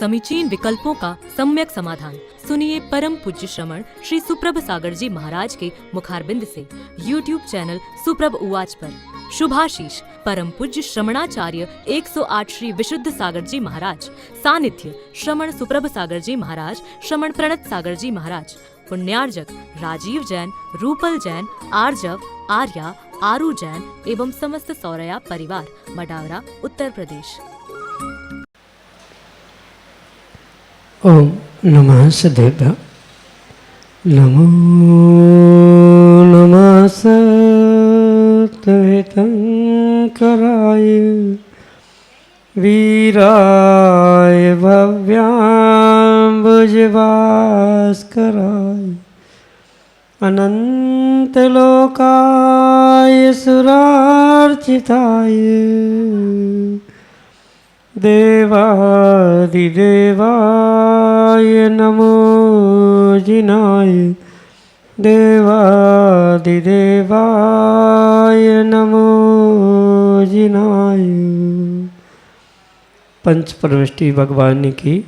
समीचीन विकल्पों का सम्यक समाधान। सुनिए परम पूज्य श्रमण श्री सुप्रभ सागर जी महाराज के मुखारबिंद से YouTube चैनल सुप्रभ उवाच पर। शुभाशीष परम पूज्य श्रमणाचार्य 108 श्री विशुद्ध सागर जी महाराज। सानिध्य श्रमण सुप्रभ सागर जी महाराज, श्रमण प्रणत सागर जी महाराज। पुण्यार्जक राजीव जैन, रूपल जैन, आर्जव, आर्या, आरू जैन एवं समस्त सौरया परिवार, मडावरा, उत्तर प्रदेश। ओम नमः सदेव्य। नमो नमः सत्हितंकराय वीराय भव्याम्बुजभास्कराय अनंतलोकाय सुरार्चिताय देवादिदेवाय नमो जिनाय देवादिदेवाय नमो जिनाय। पंच परमेष्टि भगवान की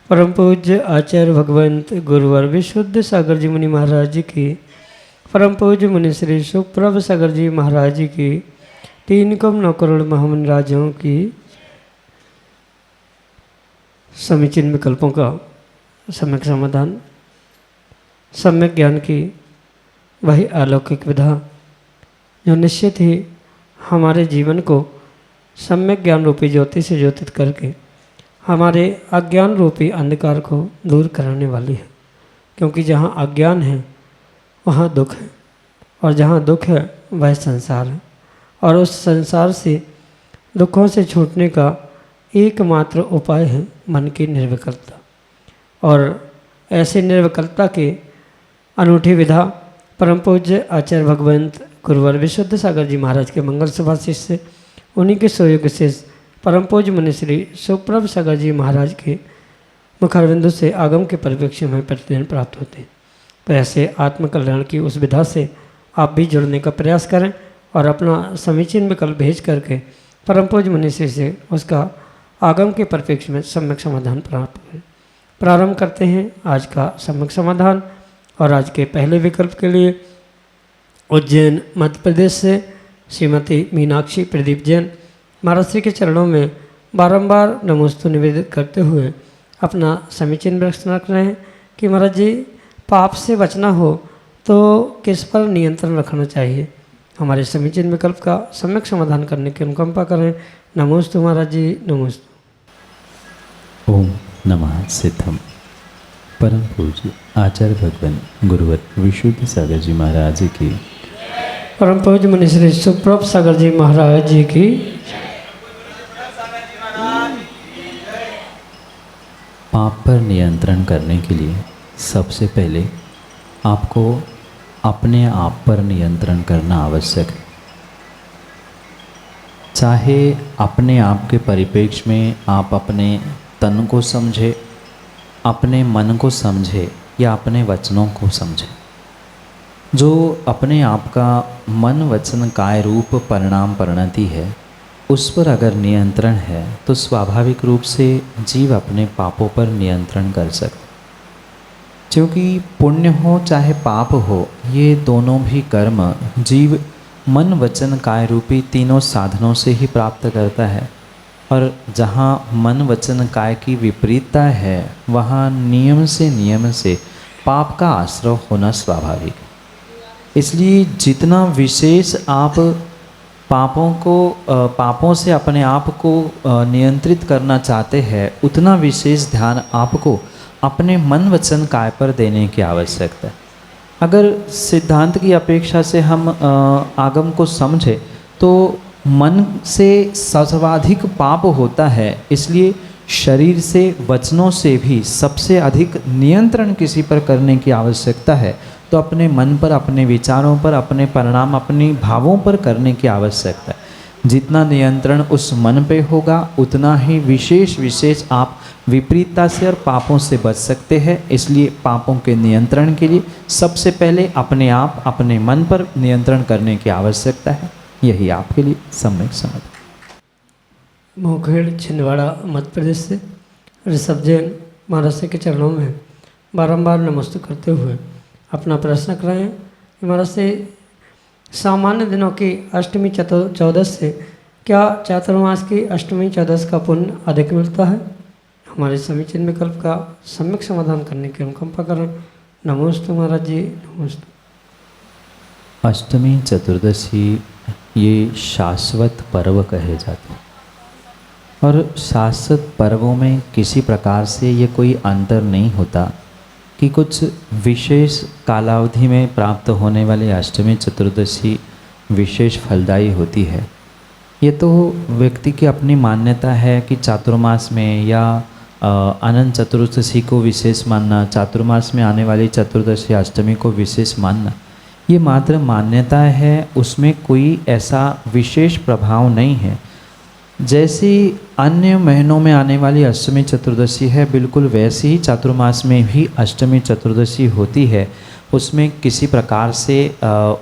परम पूज्य आचार्य भगवंत गुरुवर विशुद्ध सागर जी मुनि महाराज जी की, परम पूज्य मुनि श्री सुप्रभ सागर जी महाराज जी की, 3 करोड़ महामुनि राजाओं की समीचीन विकल्पों का सम्यक समाधान, सम्यक ज्ञान की वही अलौकिक विधा जो निश्चित ही हमारे जीवन को सम्यक ज्ञान रूपी ज्योति से ज्योतित करके हमारे अज्ञान रूपी अंधकार को दूर कराने वाली है। क्योंकि जहाँ अज्ञान है वहाँ दुख है, और जहाँ दुख है वह संसार है, और उस संसार से दुखों से छूटने का एकमात्र उपाय है मन की निर्विकल्पता। और ऐसे निर्विकल्पता के अनूठी विधा परम पूज्य आचार्य भगवंत गुरुवर विशुद्ध सागर जी महाराज के मंगल सभा शिष्य, उन्हीं के सहयोग से परम पूज्य मुनि श्री सुप्रभ सागर जी महाराज के मुखारबिंदु से आगम के परिप्रेक्ष्य में प्रतिदिन प्राप्त होते हैं। तो ऐसे आत्मकल्याण की उस विधा से आप भी जुड़ने का प्रयास करें और अपना समीचीन विकल्प भेज करके परम पूज्य मुनि श्री से उसका आगम के परिप्रेक्ष्य में सम्यक समाधान प्राप्त करें। प्रारंभ करते हैं आज का सम्यक समाधान। और आज के पहले विकल्प के लिए उज्जैन मध्य प्रदेश से श्रीमती मीनाक्षी प्रदीप जैन महाराज श्री के चरणों में बारंबार नमोस्तु निवेदित करते हुए अपना समीचीन प्रश्न रख रहे हैं कि महाराज जी, पाप से बचना हो तो किस पर नियंत्रण रखना चाहिए। हमारे समीचीन विकल्प का सम्यक समाधान करने की अनुकंपा करें। नमोस्तु महाराज जी, नमोस्तु। ओम नमः सिद्धम। परम पूज्य आचार्य भगवान गुरुवर विशुद्ध सागर जी महाराज की, परम पूज्य मुनि श्री सुप्रभ सागर जी महाराज जी की, पाप पर नियंत्रण करने के लिए सबसे पहले आपको अपने आप पर नियंत्रण करना आवश्यक है। चाहे अपने आप के परिप्रेक्ष्य में आप अपने तन को समझे, अपने मन को समझे या अपने वचनों को समझे। जो अपने आप का मन वचन काय रूप परिणाम परिणति है, उस पर अगर नियंत्रण है तो स्वाभाविक रूप से जीव अपने पापों पर नियंत्रण कर सकते। क्योंकि पुण्य हो चाहे पाप हो, ये दोनों भी कर्म जीव मन वचन काय रूपी तीनों साधनों से ही प्राप्त करता है। और जहाँ मन वचन काय की विपरीतता है, वहाँ नियम से पाप का आश्रय होना स्वाभाविक है। इसलिए जितना विशेष आप पापों से अपने आप को नियंत्रित करना चाहते हैं, उतना विशेष ध्यान आपको अपने मन वचन काय पर देने की आवश्यकता है। अगर सिद्धांत की अपेक्षा से हम आगम को समझे तो मन से सर्वाधिक पाप होता है। इसलिए शरीर से वचनों से भी सबसे अधिक नियंत्रण किसी पर करने की आवश्यकता है। तो अपने मन पर, अपने विचारों पर, अपने परिणाम, अपने भावों पर करने की आवश्यकता है। जितना नियंत्रण उस मन पे होगा, उतना ही विशेष आप विपरीतता से और पापों से बच सकते हैं। इसलिए पापों के नियंत्रण के लिए सबसे पहले अपने आप, अपने मन पर नियंत्रण करने की आवश्यकता है। यही आपके लिए सम्यक समाधान। मोखेड़ छिंदवाड़ा मध्य प्रदेश से ऋषभ जैन महाराज के चरणों में बारंबार नमस्ते करते हुए अपना प्रश्न कर रहे हैं कि महाराज से सामान्य दिनों की अष्टमी चौदस से क्या चातुर्मास की अष्टमी चौदस का पुण्य अधिक मिलता है? हमारे समीचीन विकल्प का सम्यक समाधान करने की अनुकंपा करें। नमोस्तु महाराज जी, नमोस्तु। अष्टमी चतुर्दशी ये शाश्वत पर्व कहे जाते हैं और शाश्वत पर्वों में किसी प्रकार से ये कोई अंतर नहीं होता कि कुछ विशेष कालावधि में प्राप्त होने वाली अष्टमी चतुर्दशी विशेष फलदायी होती है। ये तो व्यक्ति की अपनी मान्यता है कि चातुर्मास में या अनंत चतुर्दशी को विशेष मानना, चातुर्मास में आने वाली चतुर्दशी अष्टमी को विशेष मानना, ये मात्र मान्यता है, उसमें कोई ऐसा विशेष प्रभाव नहीं है। जैसी अन्य महीनों में आने वाली अष्टमी चतुर्दशी है, बिल्कुल वैसे ही चातुर्मास में भी अष्टमी चतुर्दशी होती है। उसमें किसी प्रकार से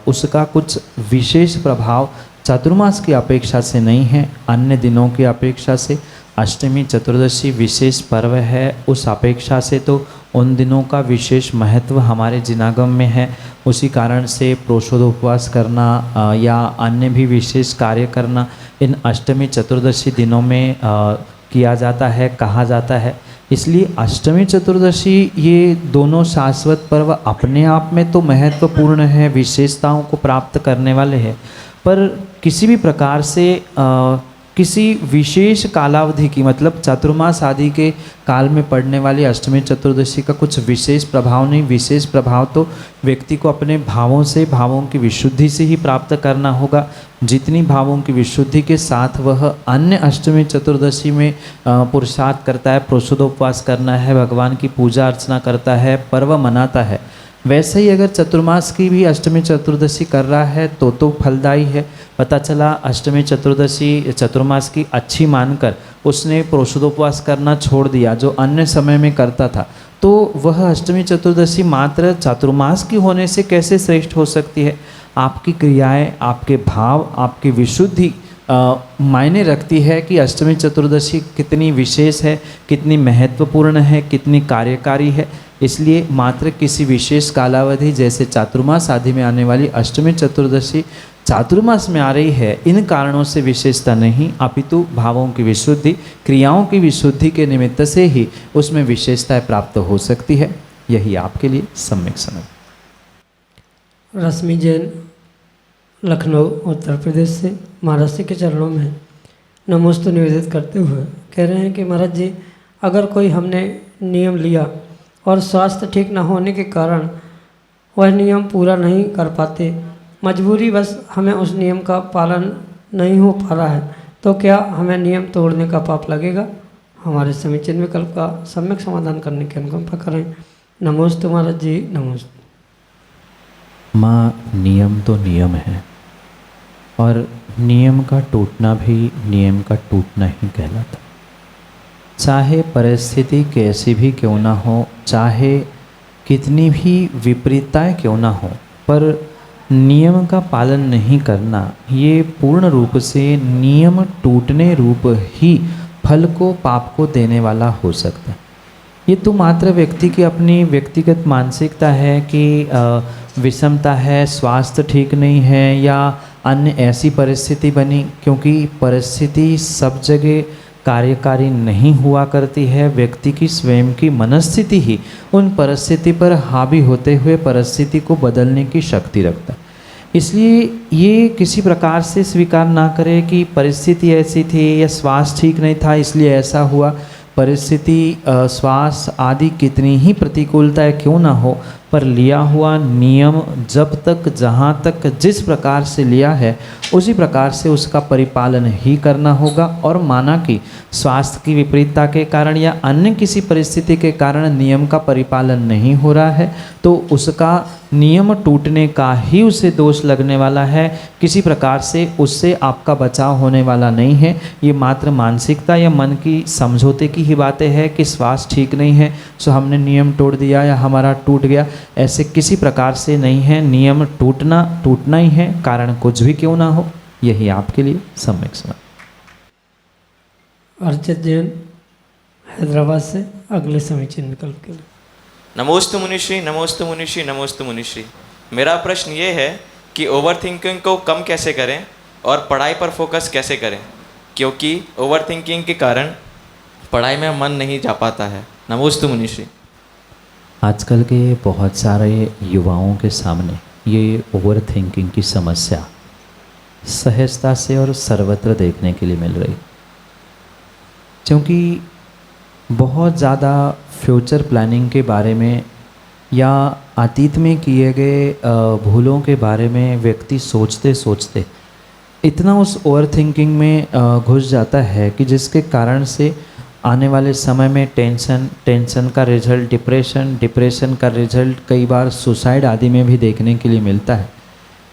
उसका कुछ विशेष प्रभाव चातुर्मास की अपेक्षा से नहीं है, अन्य दिनों की अपेक्षा से। अष्टमी चतुर्दशी विशेष पर्व है, उस अपेक्षा से तो उन दिनों का विशेष महत्व हमारे जिनागम में है। उसी कारण से प्रोषोदोपवास करना या अन्य भी विशेष कार्य करना इन अष्टमी चतुर्दशी दिनों में किया जाता है, कहा जाता है। इसलिए अष्टमी चतुर्दशी ये दोनों शाश्वत पर्व अपने आप में तो महत्वपूर्ण है, विशेषताओं को प्राप्त करने वाले हैं, पर किसी भी प्रकार से किसी विशेष कालावधि की, मतलब चातुर्मास आदि के काल में पड़ने वाली अष्टमी चतुर्दशी का कुछ विशेष प्रभाव नहीं। विशेष प्रभाव तो व्यक्ति को अपने भावों से, भावों की विशुद्धि से ही प्राप्त करना होगा। जितनी भावों की विशुद्धि के साथ वह अन्य अष्टमी चतुर्दशी में पुरुषार्थ करता है, प्रोषोदोपवास करना है, भगवान की पूजा अर्चना करता है, पर्व मनाता है, वैसे ही अगर चतुर्मास की भी अष्टमी चतुर्दशी कर रहा है तो फलदायी है। पता चला अष्टमी चतुर्दशी चतुर्मास की अच्छी मानकर उसने प्रोषोदोपवास करना छोड़ दिया जो अन्य समय में करता था, तो वह अष्टमी चतुर्दशी मात्र चातुर्मास की होने से कैसे श्रेष्ठ हो सकती है? आपकी क्रियाएं, आपके भाव, आपकी विशुद्धि मायने रखती है कि अष्टमी चतुर्दशी कितनी विशेष है, कितनी महत्वपूर्ण है, कितनी कार्यकारी है। इसलिए मात्र किसी विशेष कालावधि जैसे चातुर्मास आदि में आने वाली अष्टमी चतुर्दशी चातुर्मास में आ रही है, इन कारणों से विशेषता नहीं, अपितु भावों की विशुद्धि, क्रियाओं की विशुद्धि के निमित्त से ही उसमें विशेषताएं प्राप्त हो सकती है। यही आपके लिए सम्यक समझ। रश्मि जैन लखनऊ उत्तर प्रदेश से महाराज के चरणों में नमोस्तु निवेदित करते हुए कह रहे हैं कि महाराज जी, अगर कोई हमने नियम लिया और स्वास्थ्य ठीक न होने के कारण वह नियम पूरा नहीं कर पाते, मजबूरी बस हमें उस नियम का पालन नहीं हो पा रहा है, तो क्या हमें नियम तोड़ने का पाप लगेगा? हमारे समीचीन विकल्प का सम्यक समाधान करने की अनुकंपा करें। नमोस्तु महाराज जी, नमोस्तु। माँ, नियम तो नियम है और नियम का टूटना भी नियम का टूटना ही कहलाता। चाहे परिस्थिति कैसी भी क्यों ना हो, चाहे कितनी भी विपरीतताएं क्यों ना हो, पर नियम का पालन नहीं करना ये पूर्ण रूप से नियम टूटने रूप ही फल को, पाप को देने वाला हो सकता है। ये तो मात्र व्यक्ति की अपनी व्यक्तिगत मानसिकता है कि विषमता है, स्वास्थ्य ठीक नहीं है या अन्य ऐसी परिस्थिति बनी, क्योंकि परिस्थिति सब जगह कार्यकारी नहीं हुआ करती है। व्यक्ति की स्वयं की मनस्थिति ही उन परिस्थिति पर हावी होते हुए परिस्थिति को बदलने की शक्ति रखता है। इसलिए ये किसी प्रकार से स्वीकार ना करे कि परिस्थिति ऐसी थी या स्वास्थ्य ठीक नहीं था इसलिए ऐसा हुआ। परिस्थिति, स्वास्थ्य आदि कितनी ही प्रतिकूलताएं क्यों ना हो, पर लिया हुआ नियम जब तक, जहाँ तक, जिस प्रकार से लिया है उसी प्रकार से उसका परिपालन ही करना होगा। और माना कि स्वास्थ्य की विपरीतता के कारण या अन्य किसी परिस्थिति के कारण नियम का परिपालन नहीं हो रहा है, तो उसका नियम टूटने का ही उसे दोष लगने वाला है। किसी प्रकार से उससे आपका बचाव होने वाला नहीं है। ये मात्र मानसिकता या मन की समझौते की ही बातें हैं कि स्वास्थ्य ठीक नहीं है सो हमने नियम तोड़ दिया या हमारा टूट गया, ऐसे किसी प्रकार से नहीं है। नियम टूटना ही है, कारण कुछ भी क्यों ना हो। यही आपके लिए सम्यक समझ। अर्चित जैन हैदराबाद से अगले समीचीन विकल्प के लिए। नमोस्तु मुनिश्री, नमोस्तु मुनिश्री, नमोस्तु मुनिश्री। मेरा प्रश्न ये है कि ओवर थिंकिंग को कम कैसे करें और पढ़ाई पर फोकस कैसे करें, क्योंकि ओवर थिंकिंग के कारण पढ़ाई में मन नहीं जा पाता है। नमोस्तु मुनिश्री। आजकल के बहुत सारे युवाओं के सामने ये ओवर थिंकिंग की समस्या सहजता से और सर्वत्र देखने के लिए मिल रही, क्योंकि बहुत ज़्यादा फ्यूचर प्लानिंग के बारे में या अतीत में किए गए भूलों के बारे में व्यक्ति सोचते सोचते इतना उस ओवर थिंकिंग में घुस जाता है कि जिसके कारण से आने वाले समय में टेंशन का रिजल्ट डिप्रेशन का रिजल्ट कई बार सुसाइड आदि में भी देखने के लिए मिलता है।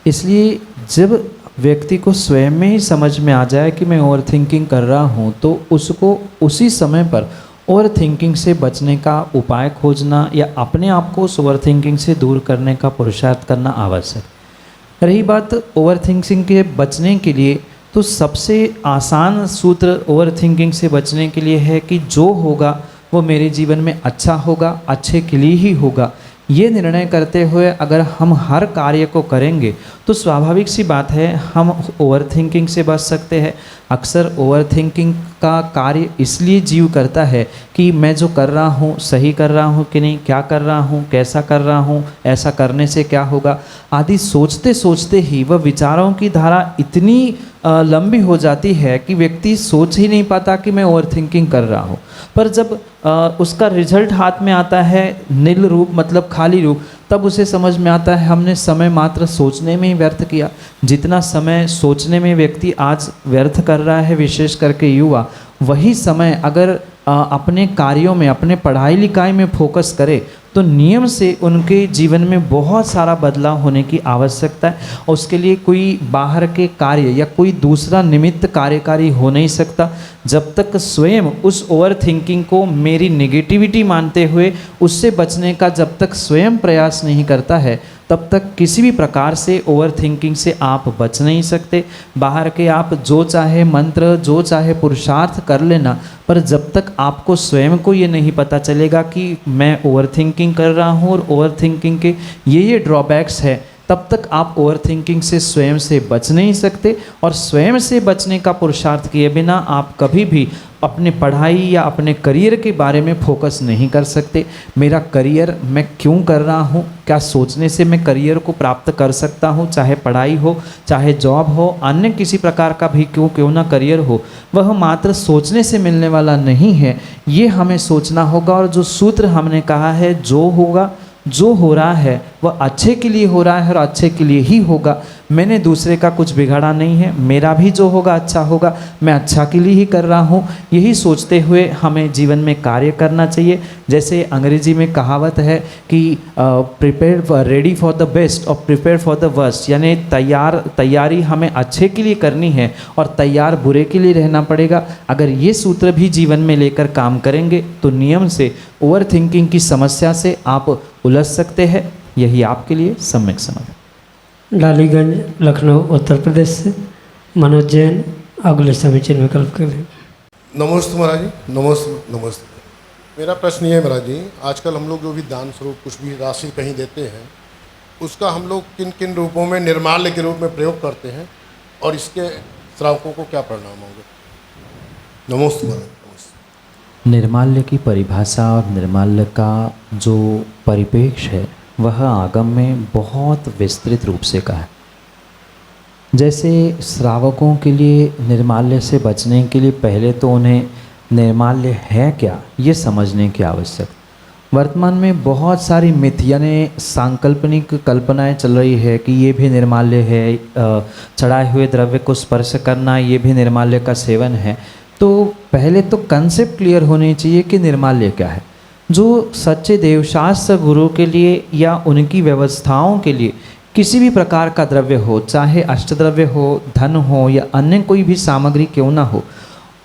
इसलिए जब व्यक्ति को स्वयं में ही समझ में आ जाए कि मैं ओवर थिंकिंग कर रहा हूँ, तो उसको उसी समय पर ओवर थिंकिंग से बचने का उपाय खोजना या अपने आप को उस ओवर थिंकिंग से दूर करने का पुरुषार्थ करना आवश्यक। रही बात ओवर थिंकिंग के बचने के लिए, तो सबसे आसान सूत्र ओवर थिंकिंग से बचने के लिए है कि जो होगा वो मेरे जीवन में अच्छा होगा, अच्छे के लिए ही होगा। ये निर्णय करते हुए अगर हम हर कार्य को करेंगे तो स्वाभाविक सी बात है हम ओवर थिंकिंग से बच सकते हैं। अक्सर ओवर थिंकिंग का कार्य इसलिए जीव करता है कि मैं जो कर रहा हूँ सही कर रहा हूँ कि नहीं, क्या कर रहा हूँ, कैसा कर रहा हूँ, ऐसा करने से क्या होगा आदि सोचते सोचते ही वह विचारों की धारा इतनी लंबी हो जाती है कि व्यक्ति सोच ही नहीं पाता कि मैं ओवर थिंकिंग कर रहा हूँ। पर जब उसका रिजल्ट हाथ में आता है नील रूप मतलब खाली रूप, तब उसे समझ में आता है हमने समय मात्र सोचने में ही व्यर्थ किया। जितना समय सोचने में व्यक्ति आज व्यर्थ कर रहा है, विशेष करके युवा, वही समय अगर अपने कार्यों में, अपने पढ़ाई लिखाई में फोकस करे तो नियम से उनके जीवन में बहुत सारा बदलाव होने की आवश्यकता है। और उसके लिए कोई बाहर के कार्य या कोई दूसरा निमित्त कार्यकारी हो नहीं सकता। जब तक स्वयं उस ओवर थिंकिंग को मेरी नेगेटिविटी मानते हुए उससे बचने का जब तक स्वयं प्रयास नहीं करता है, तब तक किसी भी प्रकार से ओवर थिंकिंग से आप बच नहीं सकते। बाहर के आप जो चाहे मंत्र, जो चाहे पुरुषार्थ कर लेना, पर जब तक आपको स्वयं को ये नहीं पता चलेगा कि मैं ओवर थिंकिंग कर रहा हूँ और ओवर थिंकिंग के ये ड्रॉबैक्स है, तब तक आप ओवर थिंकिंग से स्वयं से बच नहीं सकते। और स्वयं से बचने का पुरुषार्थ किए बिना आप कभी भी अपने पढ़ाई या अपने करियर के बारे में फोकस नहीं कर सकते। मेरा करियर मैं क्यों कर रहा हूँ, क्या सोचने से मैं करियर को प्राप्त कर सकता हूँ, चाहे पढ़ाई हो, चाहे जॉब हो, अन्य किसी प्रकार का भी क्यों ना करियर हो, वह मात्र सोचने से मिलने वाला नहीं है। ये हमें सोचना होगा। और जो सूत्र हमने कहा है, जो होगा, जो हो रहा है वह अच्छे के लिए हो रहा है और अच्छे के लिए ही होगा। मैंने दूसरे का कुछ बिगाड़ा नहीं है, मेरा भी जो होगा अच्छा होगा, मैं अच्छा के लिए ही कर रहा हूँ। यही सोचते हुए हमें जीवन में कार्य करना चाहिए। जैसे अंग्रेजी में कहावत है कि prepare ready for the best और प्रिपेयर फॉर द वर्स्ट, यानी तैयारी हमें अच्छे के लिए करनी है और तैयार बुरे के लिए रहना पड़ेगा। अगर ये सूत्र भी जीवन में लेकर काम करेंगे तो नियम से ओवर थिंकिंग की समस्या से आप उलझ सकते हैं। यही आपके लिए सम्यक समाधान। डालीगंज लखनऊ उत्तर प्रदेश से मनोज जैन अगले समीचीन विकल्प के लिए। नमस्ते महाराज जी, नमस्ते। मेरा प्रश्न ये है महाराज जी, आजकल हम लोग जो भी दान स्वरूप कुछ भी राशि कहीं देते हैं, उसका हम लोग किन किन रूपों में निर्माल्य के रूप में प्रयोग करते हैं और इसके श्रावकों को क्या परिणाम होंगे? नमस्ते महाराज। निर्माल्य की परिभाषा और निर्माल्य का जो परिपेक्ष है वह आगम में बहुत विस्तृत रूप से कहा है। जैसे श्रावकों के लिए निर्माल्य से बचने के लिए पहले तो उन्हें निर्माल्य है क्या ये समझने की आवश्यकता। वर्तमान में बहुत सारी मिथ यानी सांकल्पनिक कल्पनाएं चल रही है कि ये भी निर्माल्य है, चढ़ाए हुए द्रव्य को स्पर्श करना ये भी निर्माल्य का सेवन है। तो पहले तो कंसेप्ट क्लियर होनी चाहिए कि निर्माल्य क्या है। जो सच्चे देवशास्त्र गुरु के लिए या उनकी व्यवस्थाओं के लिए किसी भी प्रकार का द्रव्य हो, चाहे अष्टद्रव्य हो, धन हो या अन्य कोई भी सामग्री क्यों ना हो,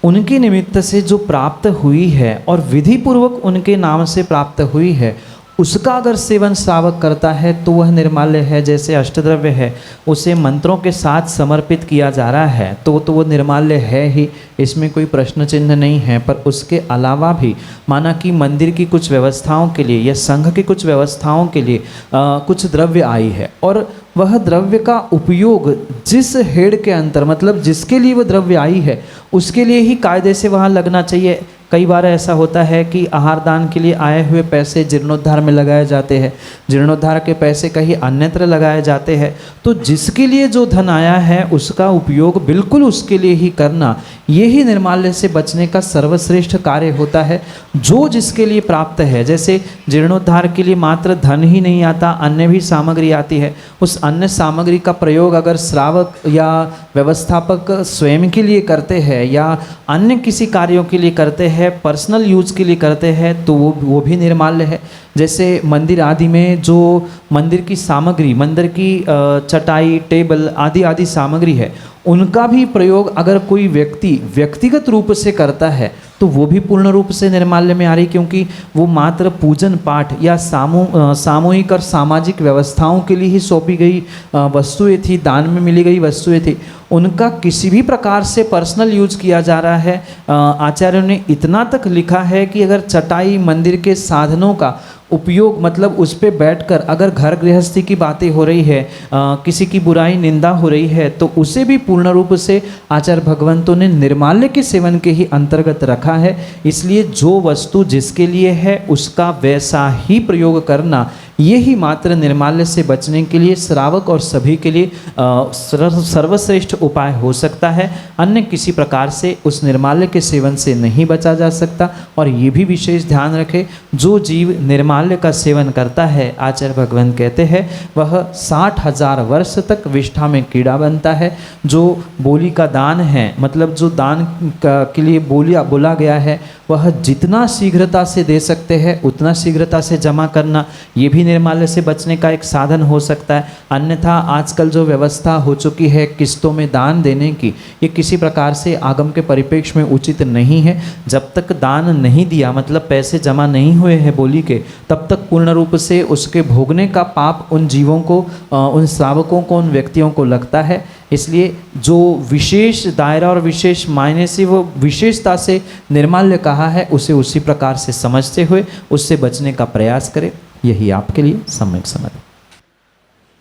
उनके निमित्त से जो प्राप्त हुई है और विधि पूर्वक उनके नाम से प्राप्त हुई है, उसका अगर सेवन श्रावक करता है तो वह निर्माल्य है। जैसे अष्टद्रव्य है, उसे मंत्रों के साथ समर्पित किया जा रहा है तो वो निर्माल्य है ही, इसमें कोई प्रश्न चिन्ह नहीं है। पर उसके अलावा भी माना कि मंदिर की कुछ व्यवस्थाओं के लिए या संघ की कुछ व्यवस्थाओं के लिए कुछ द्रव्य आई है और वह द्रव्य का उपयोग जिस हेड के अंतर, मतलब जिसके लिए वह द्रव्य आई है उसके लिए ही कायदे से वहाँ लगना चाहिए। कई बार ऐसा होता है कि आहार दान के लिए आए हुए पैसे जीर्णोद्धार में लगाए जाते हैं, जीर्णोद्धार के पैसे कहीं अन्यत्र लगाए जाते हैं। तो जिसके लिए जो धन आया है उसका उपयोग बिल्कुल उसके लिए ही करना, यही निर्माल्य से बचने का सर्वश्रेष्ठ कार्य होता है। जो जिसके लिए प्राप्त है, जैसे जीर्णोद्धार के लिए मात्र धन ही नहीं आता, अन्य भी सामग्री आती है। उस अन्य सामग्री का प्रयोग अगर श्रावक या व्यवस्थापक स्वयं के लिए करते हैं या अन्य किसी कार्यों के लिए करते हैं, पर्सनल यूज के लिए करते हैं, तो वो भी निर्माल्य है। जैसे मंदिर आदि में जो मंदिर की सामग्री, मंदिर की चटाई, टेबल आदि सामग्री है, उनका भी प्रयोग अगर कोई व्यक्ति व्यक्तिगत रूप से करता है तो वो भी पूर्ण रूप से निर्माल्य में आ रही, क्योंकि वो मात्र पूजन पाठ या सामूहिक और सामाजिक व्यवस्थाओं के लिए ही सौंपी गई वस्तुएं थी, दान में मिली गई वस्तुएं थी। उनका किसी भी प्रकार से पर्सनल यूज किया जा रहा है। आचार्यों ने इतना तक लिखा है कि अगर चटाई, मंदिर के साधनों का उपयोग, मतलब उस पर बैठकर अगर घर गृहस्थी की बातें हो रही है, किसी की बुराई निंदा हो रही है, तो उसे भी पूर्ण रूप से आचार्य भगवंतों ने निर्माल्य के सेवन के ही अंतर्गत रखा है। इसलिए जो वस्तु जिसके लिए है उसका वैसा ही प्रयोग करना, यही मात्र निर्माल्य से बचने के लिए श्रावक और सभी के लिए सर्वश्रेष्ठ उपाय हो सकता है। अन्य किसी प्रकार से उस निर्माल्य के सेवन से नहीं बचा जा सकता। और ये भी विशेष ध्यान रखें, जो जीव निर्माल्य का सेवन करता है, आचार्य भगवान कहते हैं, वह 60,000 वर्ष तक विष्ठा में कीड़ा बनता है। जो बोली का दान है, मतलब जो दान के लिए बोला गया है, वह जितना शीघ्रता से दे सकते हैं उतना शीघ्रता से जमा करना, ये भी निर्माल्य से बचने का एक साधन हो सकता है। अन्यथा आजकल जो व्यवस्था हो चुकी है किस्तों में दान देने की, ये किसी प्रकार से आगम के परिप्रेक्ष्य में उचित नहीं है। जब तक दान नहीं दिया, मतलब पैसे जमा नहीं हुए हैं बोली के, तब तक पूर्ण रूप से उसके भोगने का पाप उन जीवों को, उन श्रावकों को, उन व्यक्तियों को लगता है। इसलिए जो विशेष दायरा और विशेष मायने से, वो विशेषता से निर्माल्य कहा है, उसे उसी प्रकार से समझते हुए उससे बचने का प्रयास करें। यही आपके लिए सम्यक समाधान।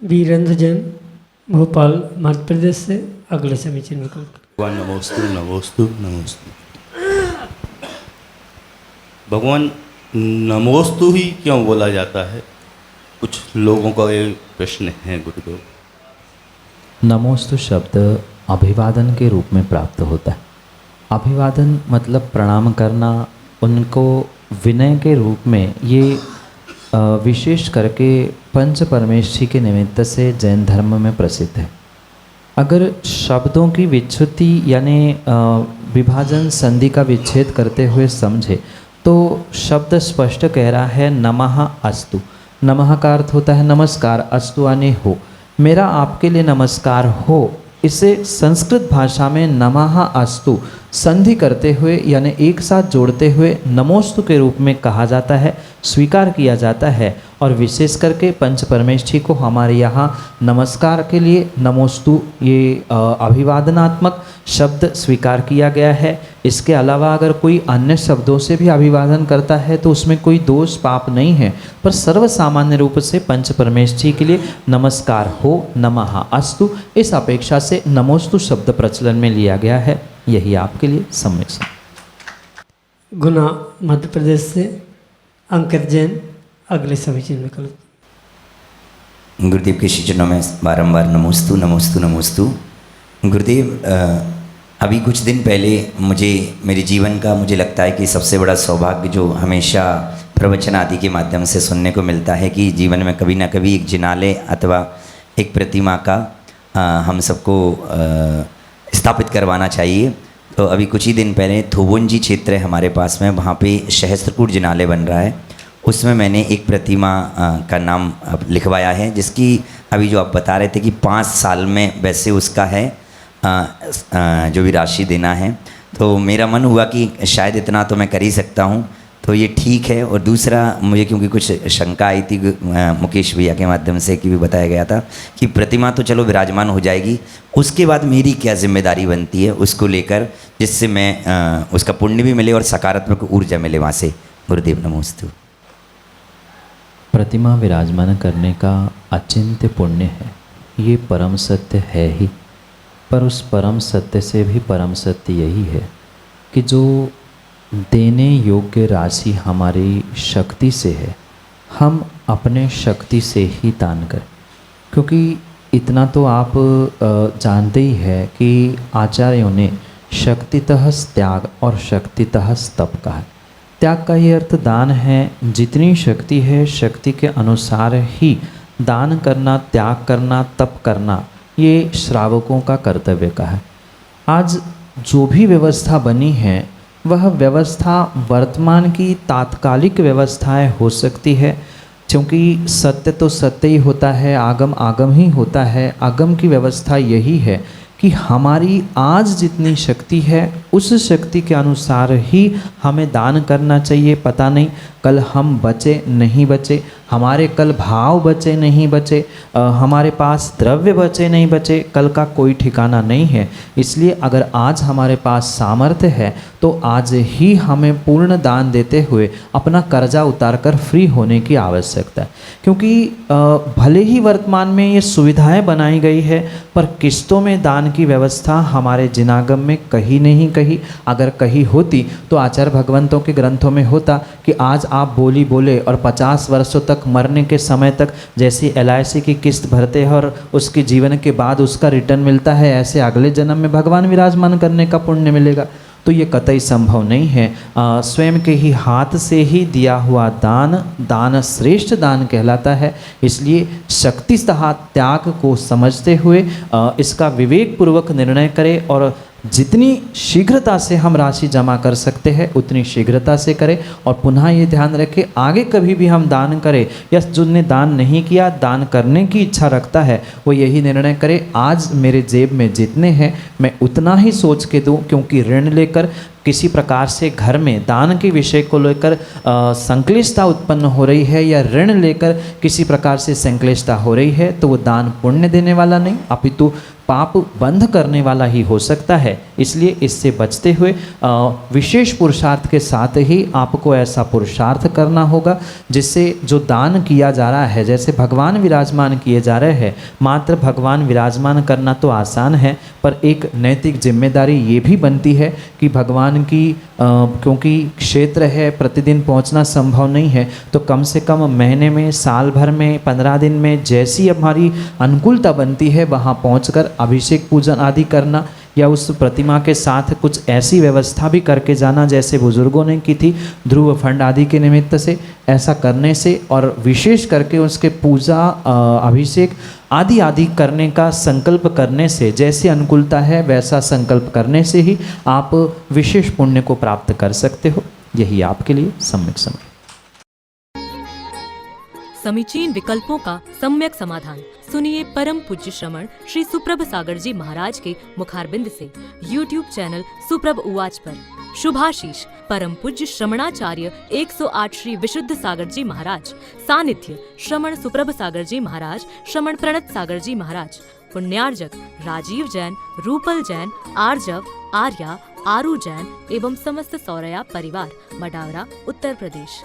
वीरेंद्र जैन, भोपाल, मध्य प्रदेश से अगले समीचीन विकल्प। भगवान नमोस्तु नमोस्तु नमोस्तु। भगवान नमोस्तु ही क्यों बोला जाता है? कुछ लोगों का ये प्रश्न है गुरुदेव। नमोस्तु शब्द अभिवादन के रूप में प्राप्त होता है। अभिवादन मतलब प्रणाम करना, उनको विनय के रूप में। ये विशेष करके पंच परमेष्ठी के निमित्त से जैन धर्म में प्रसिद्ध है। अगर शब्दों की विच्छुति यानी विभाजन संधि का विच्छेद करते हुए समझे तो शब्द स्पष्ट कह रहा है नमः अस्तु। नमः का अर्थ होता है नमस्कार, अस्तु यानी हो, मेरा आपके लिए नमस्कार हो। इसे संस्कृत भाषा में नमः अस्तु संधि करते हुए यानी एक साथ जोड़ते हुए नमोस्तु के रूप में कहा जाता है, स्वीकार किया जाता है। और विशेष करके पंच परमेष्ठी को हमारे यहाँ नमस्कार के लिए नमोस्तु ये अभिवादनात्मक शब्द स्वीकार किया गया है। इसके अलावा अगर कोई अन्य शब्दों से भी अभिवादन करता है तो उसमें कोई दोष पाप नहीं है, पर सर्वसामान्य रूप से पंच परमेष्ठी के लिए नमस्कार हो, नमः अस्तु, इस अपेक्षा से नमोस्तु शब्द प्रचलन में लिया गया है। यही आपके लिए सम्यक समझ। गुना, मध्य प्रदेश से अंकित जैन, अगले समीचीन विकल्प। गुरुदेव के शिष्यों में बारंबार नमोस्तु नमोस्तु नमोस्तु। गुरुदेव, अभी कुछ दिन पहले मेरे जीवन का मुझे लगता है कि सबसे बड़ा सौभाग्य जो हमेशा प्रवचन आदि के माध्यम से सुनने को मिलता है कि जीवन में कभी ना कभी एक जिनालय अथवा एक प्रतिमा का हम सबको स्थापित करवाना चाहिए। तो अभी कुछ ही दिन पहले थोबुंजी क्षेत्र है हमारे पास में, वहाँ पे सहस्त्रकूट जिनालय बन रहा है। उसमें मैंने एक प्रतिमा का नाम लिखवाया है, जिसकी अभी जो आप बता रहे थे कि 5 साल में वैसे उसका है जो भी राशि देना है। तो मेरा मन हुआ कि शायद इतना तो मैं कर ही सकता हूँ, तो ये ठीक है। और दूसरा, मुझे क्योंकि कुछ शंका आई थी मुकेश भैया के माध्यम से कि भी बताया गया था कि प्रतिमा तो चलो विराजमान हो जाएगी, उसके बाद मेरी क्या जिम्मेदारी बनती है उसको लेकर, जिससे मैं उसका पुण्य भी मिले और सकारात्मक ऊर्जा मिले वहाँ से। गुरुदेव नमोस्तु। प्रतिमा विराजमान करने का अचिंत्य पुण्य है, ये परम सत्य है ही। पर उस परम सत्य से भी परम सत्य यही है कि जो देने योग्य राशि हमारी शक्ति से है, हम अपने शक्ति से ही दान करें। क्योंकि इतना तो आप जानते ही है कि आचार्यों ने शक्तितः त्याग और शक्तितः तप कहा है। त्याग का ही अर्थ दान है। जितनी शक्ति है शक्ति के अनुसार ही दान करना, त्याग करना, तप करना, ये श्रावकों का कर्तव्य का है। आज जो भी व्यवस्था बनी है वह व्यवस्था वर्तमान की तात्कालिक व्यवस्थाएं हो सकती है, क्योंकि सत्य तो सत्य ही होता है, आगम आगम ही होता है। आगम की व्यवस्था यही है कि हमारी आज जितनी शक्ति है उस शक्ति के अनुसार ही हमें दान करना चाहिए। पता नहीं कल हम बचे नहीं बचे, हमारे कल भाव बचे नहीं बचे, हमारे पास द्रव्य बचे नहीं बचे, कल का कोई ठिकाना नहीं है। इसलिए अगर आज हमारे पास सामर्थ्य है तो आज ही हमें पूर्ण दान देते हुए अपना कर्जा उतारकर फ्री होने की आवश्यकता है। क्योंकि भले ही वर्तमान में ये सुविधाएं बनाई गई है, पर किस्तों में दान की व्यवस्था हमारे जिनागम में कहीं नहीं कही। अगर कहीं होती तो आचार्य भगवंतों के ग्रंथों में होता कि आज आप बोली बोले और 50 वर्षों तक मरने के समय तक जैसी LIC की किस्त भरते हैं और उसके जीवन के बाद उसका रिटर्न मिलता है, ऐसे अगले जन्म में भगवान विराजमान करने का पुण्य मिलेगा। तो ये कतई संभव नहीं है। स्वयं के ही हाथ से ही दिया हुआ दान, दान श्रेष्ठ दान कहलाता है। इसलिए शक्तितः त्याग को समझते हुए इसका विवेकपूर्वक निर्णय करें और जितनी शीघ्रता से हम राशि जमा कर सकते हैं उतनी शीघ्रता से करें। और पुनः ये ध्यान रखें, आगे कभी भी हम दान करें या जिसने दान नहीं किया, दान करने की इच्छा रखता है, वो यही निर्णय करे आज मेरे जेब में जितने हैं मैं उतना ही सोच के दूं। क्योंकि ऋण लेकर किसी प्रकार से घर में दान के विषय को लेकर संक्लिष्टता उत्पन्न हो रही है या ऋण लेकर किसी प्रकार से संक्लिष्टता हो रही है, तो वो दान पुण्य देने वाला नहीं अपितु पाप बंध करने वाला ही हो सकता है। इसलिए इससे बचते हुए विशेष पुरुषार्थ के साथ ही आपको ऐसा पुरुषार्थ करना होगा जिससे जो दान किया जा रहा है, जैसे भगवान विराजमान किए जा रहे हैं, मात्र भगवान विराजमान करना तो आसान है, पर एक नैतिक जिम्मेदारी ये भी बनती है कि भगवान की क्योंकि क्षेत्र है, प्रतिदिन पहुंचना संभव नहीं है, तो कम से कम महीने में, साल भर में, 15 दिन में जैसी हमारी अनुकूलता बनती है वहाँ पहुंचकर अभिषेक पूजन आदि करना या उस प्रतिमा के साथ कुछ ऐसी व्यवस्था भी करके जाना जैसे बुजुर्गों ने की थी ध्रुव फंड आदि के निमित्त से। ऐसा करने से और विशेष करके उसके पूजा अभिषेक आदि आदि करने का संकल्प करने से, जैसी अनुकूलता है वैसा संकल्प करने से ही आप विशेष पुण्य को प्राप्त कर सकते हो। यही आपके लिए सम्यक समय। समीचीन विकल्पों का सम्यक समाधान सुनिए परम पूज्य श्रमण श्री सुप्रभ सागर जी महाराज के मुखारबिंद से YouTube चैनल सुप्रभ उवाच पर। शुभाशीष परम पूज्य श्रमणाचार्य 108 श्री विशुद्ध सागर जी महाराज, सानिध्य श्रमण सुप्रभ सागर जी महाराज, श्रमण प्रणत सागर जी महाराज, पुण्यार्जक राजीव जैन, रूपल जैन, आर्जव, आर्या, आरू जैन एवं समस्त सौरया परिवार, मडावरा, उत्तर प्रदेश।